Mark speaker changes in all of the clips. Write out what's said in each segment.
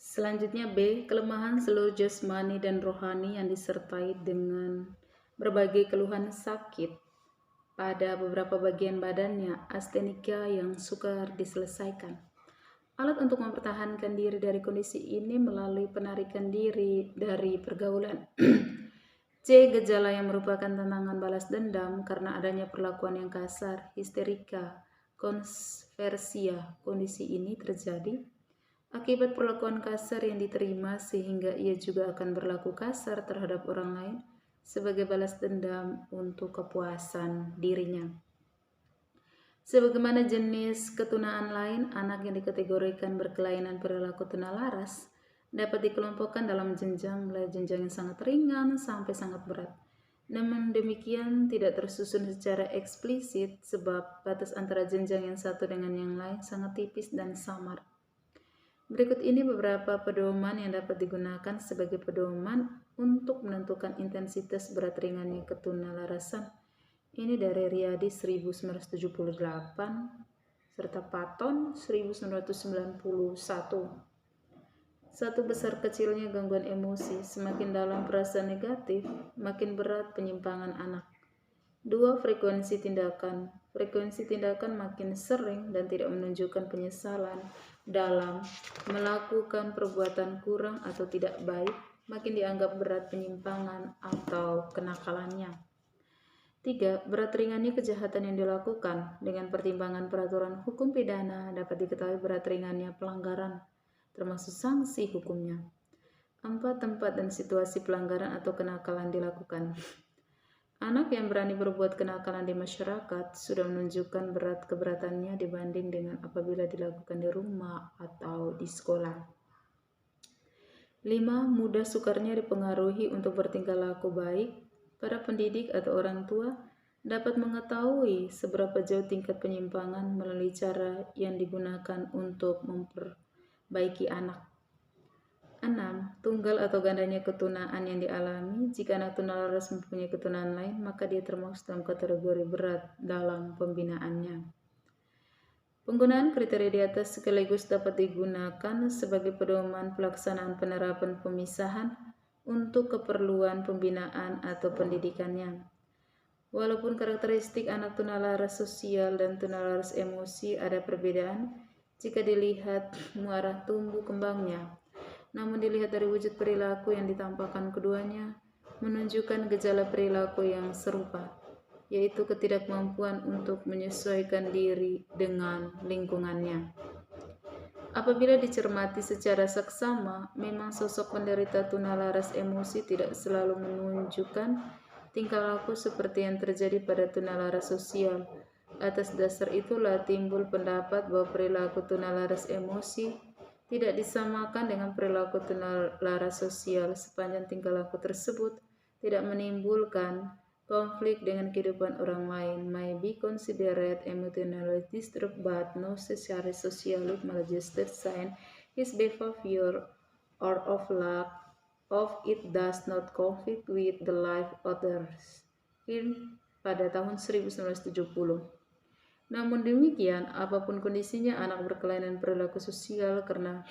Speaker 1: Selanjutnya B. Kelemahan seluruh jasmani dan rohani yang disertai dengan berbagai keluhan sakit pada beberapa bagian badannya, astenika yang sukar diselesaikan. Alat untuk mempertahankan diri dari kondisi ini melalui penarikan diri dari pergaulan. C. Gejala yang merupakan tantangan balas dendam karena adanya perlakuan yang kasar, histerika, konversia. Kondisi ini terjadi akibat perlakuan kasar yang diterima sehingga ia juga akan berlaku kasar terhadap orang lain sebagai balas dendam untuk kepuasan dirinya. Sebagaimana jenis ketunaan lain, anak yang dikategorikan berkelainan perilaku tunalaras dapat dikelompokkan dalam jenjang mulai jenjang yang sangat ringan sampai sangat berat. Namun demikian tidak tersusun secara eksplisit sebab batas antara jenjang yang satu dengan yang lain sangat tipis dan samar. Berikut ini beberapa pedoman yang dapat digunakan sebagai pedoman untuk menentukan intensitas berat ringannya ketunalarasan. Ini dari Riyadi 1978 serta Patton 1991. Satu, besar kecilnya gangguan emosi. Semakin dalam perasaan negatif, makin berat penyimpangan anak. 2. Frekuensi tindakan. Frekuensi tindakan makin sering dan tidak menunjukkan penyesalan dalam melakukan perbuatan kurang atau tidak baik, makin dianggap berat penyimpangan atau kenakalannya. 3. Berat ringannya kejahatan yang dilakukan. Dengan pertimbangan peraturan hukum pidana dapat diketahui berat ringannya pelanggaran, termasuk sanksi hukumnya. 4. Tempat dan situasi pelanggaran atau kenakalan dilakukan. Anak yang berani berbuat kenakalan di masyarakat sudah menunjukkan berat keberatannya dibanding dengan apabila dilakukan di rumah atau di sekolah. 5. Mudah sukarnya dipengaruhi untuk bertingkah laku baik. Para pendidik atau orang tua dapat mengetahui seberapa jauh tingkat penyimpangan melalui cara yang digunakan untuk memperbaiki anak. 6. Tunggal atau gandanya ketunaan yang dialami. Jika anak tunalaras mempunyai ketunaan lain, maka dia termasuk dalam kategori berat dalam pembinaannya. Penggunaan kriteria di atas sekaligus dapat digunakan sebagai pedoman pelaksanaan penerapan pemisahan untuk keperluan pembinaan atau pendidikannya. Walaupun karakteristik anak tunalaras sosial dan tunalaras emosi ada perbedaan jika dilihat muara tumbuh kembangnya, namun dilihat dari wujud perilaku yang ditampakkan keduanya menunjukkan gejala perilaku yang serupa, yaitu ketidakmampuan untuk menyesuaikan diri dengan lingkungannya. Apabila dicermati secara saksama, memang sosok penderita tunalaras emosi tidak selalu menunjukkan tingkah laku seperti yang terjadi pada tunalaras sosial. Atas dasar itulah timbul pendapat bahwa perilaku tunalaras emosi tidak disamakan dengan perilaku tunalaras sosial sepanjang tingkah laku tersebut tidak menimbulkan konflik dengan kehidupan orang lain, may be considered emotionally disturbed but no necessarily socially maladjusted sign his behavior or of lack of it does not conflict with the life others. Pada tahun 1970. Namun demikian, apapun kondisinya, anak berkelainan perilaku sosial karena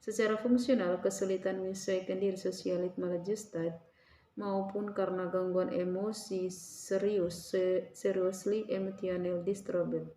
Speaker 1: secara fungsional kesulitan menyesuaikan diri socially maladjusted maupun karena gangguan emosi seriously emotional disturbed.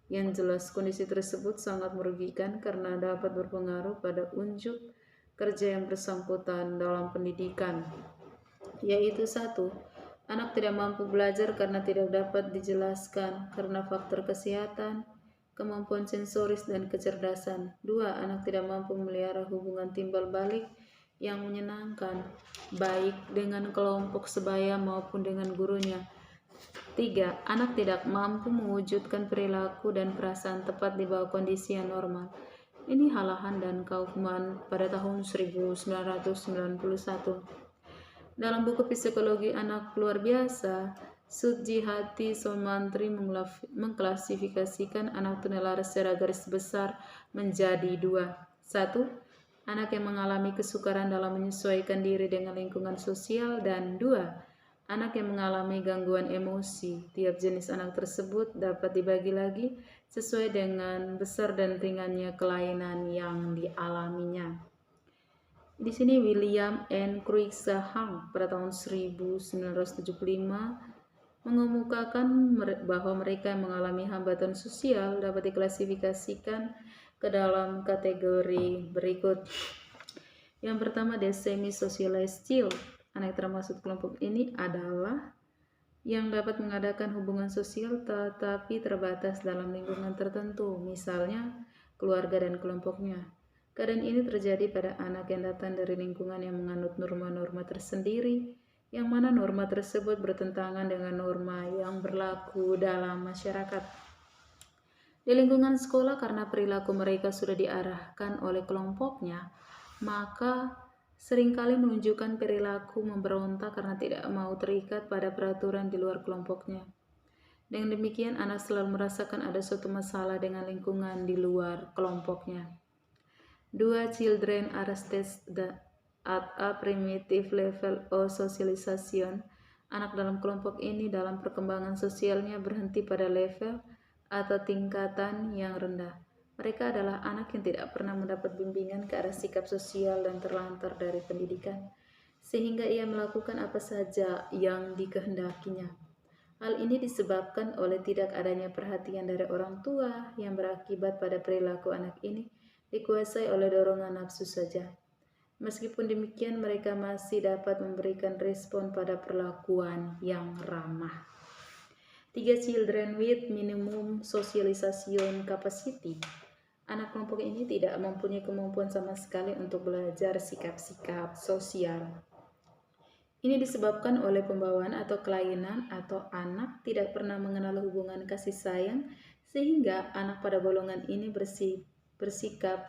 Speaker 1: Yang jelas kondisi tersebut sangat merugikan karena dapat berpengaruh pada unjuk kerja yang bersangkutan dalam pendidikan, yaitu 1. Anak tidak mampu belajar karena tidak dapat dijelaskan karena faktor kesehatan, kemampuan sensoris, dan kecerdasan. 2. Anak tidak mampu memelihara hubungan timbal balik yang menyenangkan, baik dengan kelompok sebaya maupun dengan gurunya. 3. Anak tidak mampu mewujudkan perilaku dan perasaan tepat di bawah kondisi yang normal. Ini Halahan dan Kaufman pada tahun 1991. Dalam buku Psikologi Anak Luar Biasa, Sudji Hati Somantri mengklasifikasikan anak tunalaras secara garis besar menjadi 2. 1. Anak yang mengalami kesukaran dalam menyesuaikan diri dengan lingkungan sosial, dan 2. Anak yang mengalami gangguan emosi. Tiap jenis anak tersebut dapat dibagi lagi sesuai dengan besar dan ringannya kelainan yang dialaminya. Di sini William N. Cruikshank pada tahun 1975 mengemukakan bahwa mereka yang mengalami hambatan sosial dapat diklasifikasikan ke dalam kategori berikut. Yang pertama, the semi-socialized child. Anak termasuk kelompok ini adalah yang dapat mengadakan hubungan sosial tetapi terbatas dalam lingkungan tertentu, misalnya keluarga dan kelompoknya. Keadaan ini terjadi pada anak yang datang dari lingkungan yang menganut norma-norma tersendiri, yang mana norma tersebut bertentangan dengan norma yang berlaku dalam masyarakat. Di lingkungan sekolah, karena perilaku mereka sudah diarahkan oleh kelompoknya, maka seringkali menunjukkan perilaku memberontak karena tidak mau terikat pada peraturan di luar kelompoknya. Dengan demikian, anak selalu merasakan ada suatu masalah dengan lingkungan di luar kelompoknya. 2. Children are tested at a primitive level of socialization. Anak dalam kelompok ini dalam perkembangan sosialnya berhenti pada level atau tingkatan yang rendah. Mereka adalah anak yang tidak pernah mendapat bimbingan ke arah sikap sosial dan terlantar dari pendidikan, sehingga ia melakukan apa saja yang dikehendakinya. Hal ini disebabkan oleh tidak adanya perhatian dari orang tua yang berakibat pada perilaku anak ini dikuasai oleh dorongan nafsu saja. Meskipun demikian, mereka masih dapat memberikan respon pada perlakuan yang ramah. 3. Children with minimum socialization capacity. Anak kelompok ini tidak mempunyai kemampuan sama sekali untuk belajar sikap-sikap sosial. Ini disebabkan oleh pembawaan atau kelainan, atau anak tidak pernah mengenal hubungan kasih sayang, sehingga anak pada golongan ini bersikap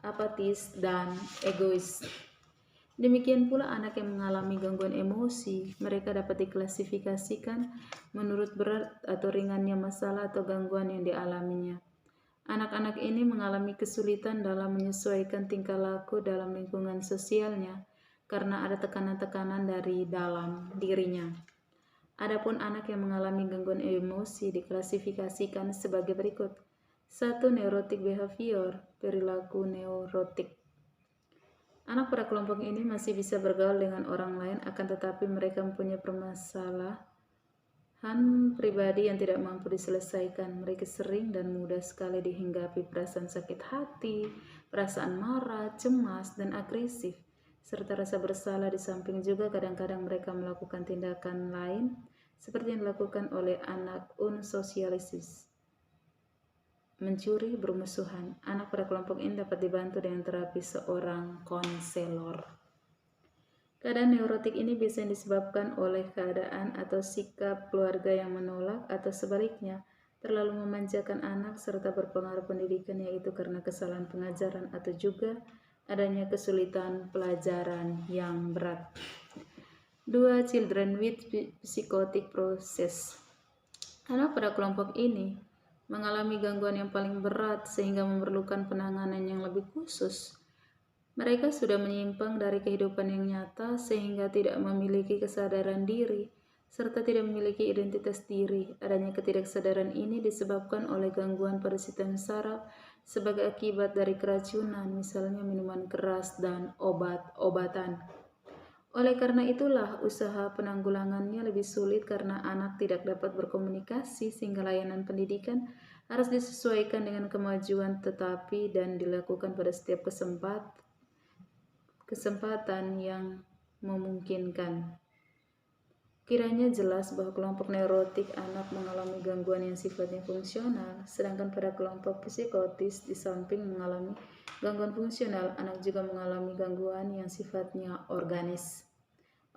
Speaker 1: apatis dan egois. Demikian pula anak yang mengalami gangguan emosi, mereka dapat diklasifikasikan menurut berat atau ringannya masalah atau gangguan yang dialaminya. Anak-anak ini mengalami kesulitan dalam menyesuaikan tingkah laku dalam lingkungan sosialnya karena ada tekanan-tekanan dari dalam dirinya. Adapun anak yang mengalami gangguan emosi diklasifikasikan sebagai berikut. 1. Neurotic behavior, perilaku neurotik. Anak pada kelompok ini masih bisa bergaul dengan orang lain, akan tetapi mereka mempunyai permasalahan pribadi yang tidak mampu diselesaikan. Mereka sering dan mudah sekali dihinggapi perasaan sakit hati, perasaan marah, cemas, dan agresif, serta rasa bersalah. Di samping juga kadang-kadang mereka melakukan tindakan lain seperti yang dilakukan oleh anak unsocialized, mencuri, bermusuhan. Anak pada kelompok ini dapat dibantu dengan terapi seorang konselor. Keadaan neurotik ini biasanya disebabkan oleh keadaan atau sikap keluarga yang menolak atau sebaliknya terlalu memanjakan anak serta berpengaruh pendidikan, yaitu karena kesalahan pengajaran atau juga adanya kesulitan pelajaran yang berat. 2. Children with psychotic process. Anak pada kelompok ini mengalami gangguan yang paling berat sehingga memerlukan penanganan yang lebih khusus. Mereka sudah menyimpang dari kehidupan yang nyata sehingga tidak memiliki kesadaran diri serta tidak memiliki identitas diri. Adanya ketidaksadaran ini disebabkan oleh gangguan pada sistem saraf sebagai akibat dari keracunan, misalnya minuman keras dan obat-obatan. Oleh karena itulah usaha penanggulangannya lebih sulit karena anak tidak dapat berkomunikasi sehingga layanan pendidikan harus disesuaikan dengan kemajuan tetapi dan dilakukan pada setiap kesempatan yang memungkinkan. Kiranya jelas bahwa kelompok neurotik anak mengalami gangguan yang sifatnya fungsional, sedangkan pada kelompok psikotis di samping mengalami gangguan fungsional, anak juga mengalami gangguan yang sifatnya organis.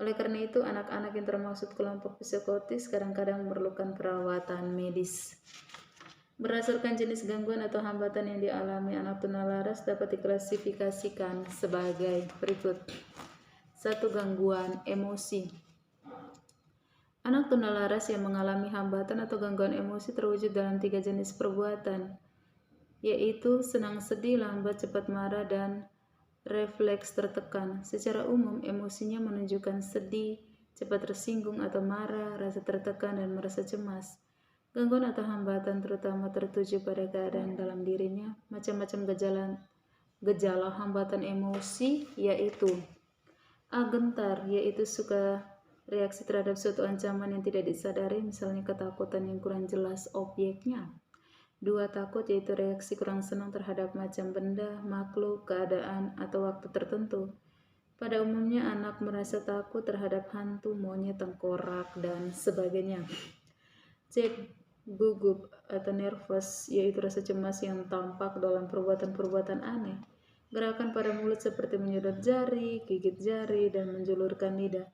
Speaker 1: Oleh karena itu, anak-anak yang termasuk kelompok psikotis kadang-kadang memerlukan perawatan medis. Berdasarkan jenis gangguan atau hambatan yang dialami anak tunalaras dapat diklasifikasikan sebagai berikut. 1. Gangguan emosi. Anak tunalaras yang mengalami hambatan atau gangguan emosi terwujud dalam 3 jenis perbuatan, yaitu senang, sedih, lambat, cepat marah, dan refleks tertekan. Secara umum, emosinya menunjukkan sedih, cepat tersinggung atau marah, rasa tertekan, dan merasa cemas. Gangguan atau hambatan terutama tertuju pada keadaan dalam dirinya, macam-macam gejala hambatan emosi yaitu gentar, yaitu suka reaksi terhadap suatu ancaman yang tidak disadari, misalnya ketakutan yang kurang jelas objeknya. 2. Takut, yaitu reaksi kurang senang terhadap macam benda, makhluk, keadaan, atau waktu tertentu. Pada umumnya anak merasa takut terhadap hantu, monyet, tengkorak, dan sebagainya. C. Gugup atau nervous, yaitu rasa cemas yang tampak dalam perbuatan-perbuatan aneh. Gerakan pada mulut seperti menyodot jari, gigit jari, dan menjulurkan lidah.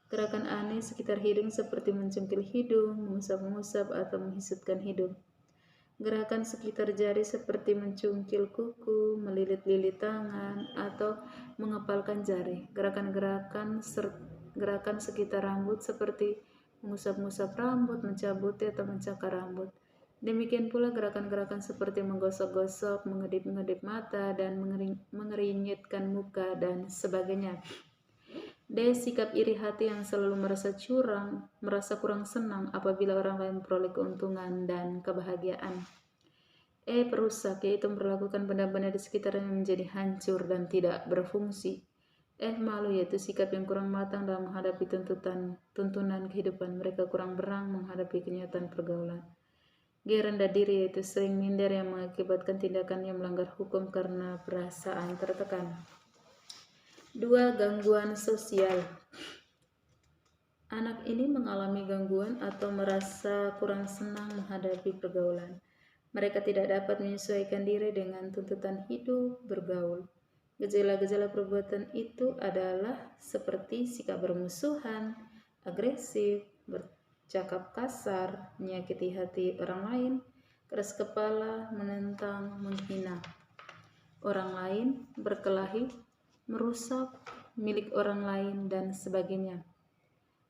Speaker 1: Gerakan aneh sekitar hidung seperti mencungkil hidung, mengusap-ngusap, atau menghisutkan hidung. Gerakan sekitar jari seperti mencungkil kuku, melilit-lilit tangan, atau mengepalkan jari. Gerakan sekitar rambut seperti mengusap-ngusap rambut, mencabuti, atau mencakar rambut. Demikian pula gerakan-gerakan seperti menggosok-gosok, mengedip-ngedip mata, dan mengerinyitkan muka, dan sebagainya. D. Sikap iri hati yang selalu merasa kurang senang apabila orang lain memperoleh keuntungan dan kebahagiaan. E. Perusak, yaitu memperlakukan benda-benda di sekitarnya menjadi hancur dan tidak berfungsi. F. Malu, yaitu sikap yang kurang matang dalam menghadapi tuntunan kehidupan. Mereka kurang berang menghadapi kenyataan pergaulan. G. Rendah diri, yaitu sering minder yang mengakibatkan tindakan yang melanggar hukum karena perasaan tertekan. 2. Gangguan sosial. Anak ini mengalami gangguan atau merasa kurang senang menghadapi pergaulan. Mereka tidak dapat menyesuaikan diri dengan tuntutan hidup bergaul. Gejala-gejala perbuatan itu adalah seperti sikap bermusuhan, agresif, bercakap kasar, menyakiti hati orang lain, keras kepala, menentang, menghina orang lain, berkelahi, merusak milik orang lain, dan sebagainya.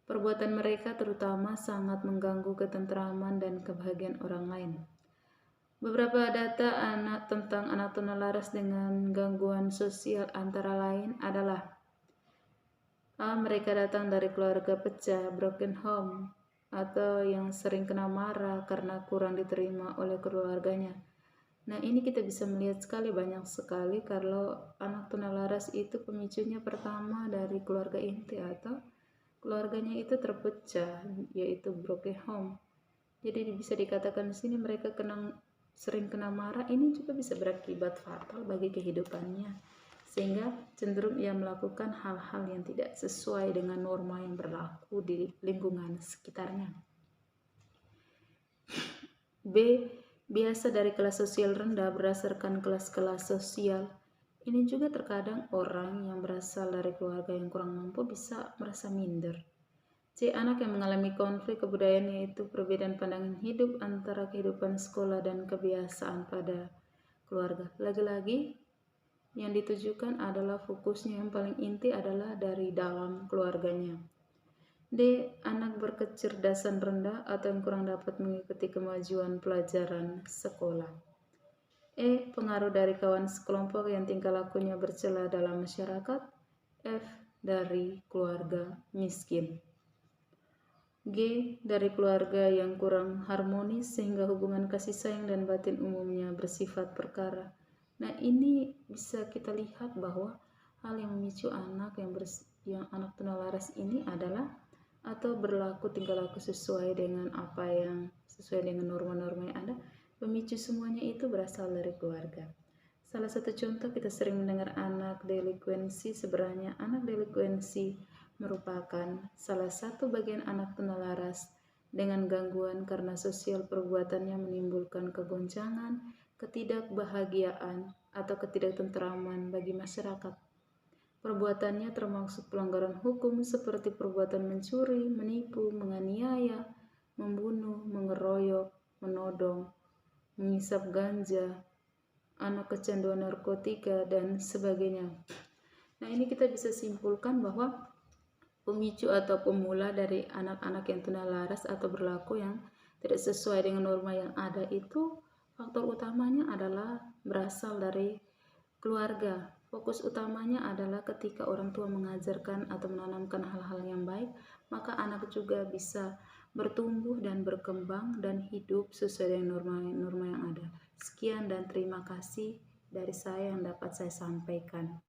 Speaker 1: Perbuatan mereka terutama sangat mengganggu ketentraman dan kebahagiaan orang lain. Beberapa data tentang anak tunalaras dengan gangguan sosial antara lain adalah: A. Mereka datang dari keluarga pecah, broken home, atau yang sering kena marah karena kurang diterima oleh keluarganya. Nah, ini kita bisa melihat banyak sekali kalau anak tunalaras itu pemicunya pertama dari keluarga inti atau keluarganya itu terpecah, yaitu broken home. Jadi bisa dikatakan di sini mereka sering kena marah. Ini juga bisa berakibat fatal bagi kehidupannya, sehingga cenderung ia melakukan hal-hal yang tidak sesuai dengan norma yang berlaku di lingkungan sekitarnya. B. Biasa dari kelas sosial rendah berdasarkan kelas-kelas sosial. Ini juga terkadang orang yang berasal dari keluarga yang kurang mampu bisa merasa minder. C. Anak yang mengalami konflik kebudayaan, yaitu perbedaan pandangan hidup antara kehidupan sekolah dan kebiasaan pada keluarga. Lagi-lagi yang ditujukan adalah fokusnya yang paling inti adalah dari dalam keluarganya. D. Anak berkecerdasan rendah atau yang kurang dapat mengikuti kemajuan pelajaran sekolah. E. Pengaruh dari kawan sekelompok yang tingkah lakunya bercela dalam masyarakat. F. Dari keluarga miskin. G. Dari keluarga yang kurang harmonis sehingga hubungan kasih sayang dan batin umumnya bersifat perkara. Nah, ini bisa kita lihat bahwa hal yang memicu anak yang anak tunalaras ini adalah atau berlaku tingkah laku sesuai dengan norma-norma yang ada. Pemicu semuanya itu berasal dari keluarga. Salah satu contoh, kita sering mendengar anak delinkuensi. Sebenarnya anak delinkuensi merupakan salah satu bagian anak tunalaras dengan gangguan karena sosial perbuatannya menimbulkan kegoncangan, ketidakbahagiaan, atau ketidaktentraman bagi masyarakat. Perbuatannya termasuk pelanggaran hukum seperti perbuatan mencuri, menipu, menganiaya, membunuh, mengeroyok, menodong, mengisap ganja, anak kecanduan narkotika, dan sebagainya. Nah, ini kita bisa simpulkan bahwa pemicu atau pemula dari anak-anak yang tunalaras atau berlaku yang tidak sesuai dengan norma yang ada itu, faktor utamanya adalah berasal dari keluarga. Fokus utamanya adalah ketika orang tua mengajarkan atau menanamkan hal-hal yang baik, maka anak juga bisa bertumbuh dan berkembang dan hidup sesuai dengan norma yang ada. Sekian dan terima kasih. dari saya yang dapat saya sampaikan.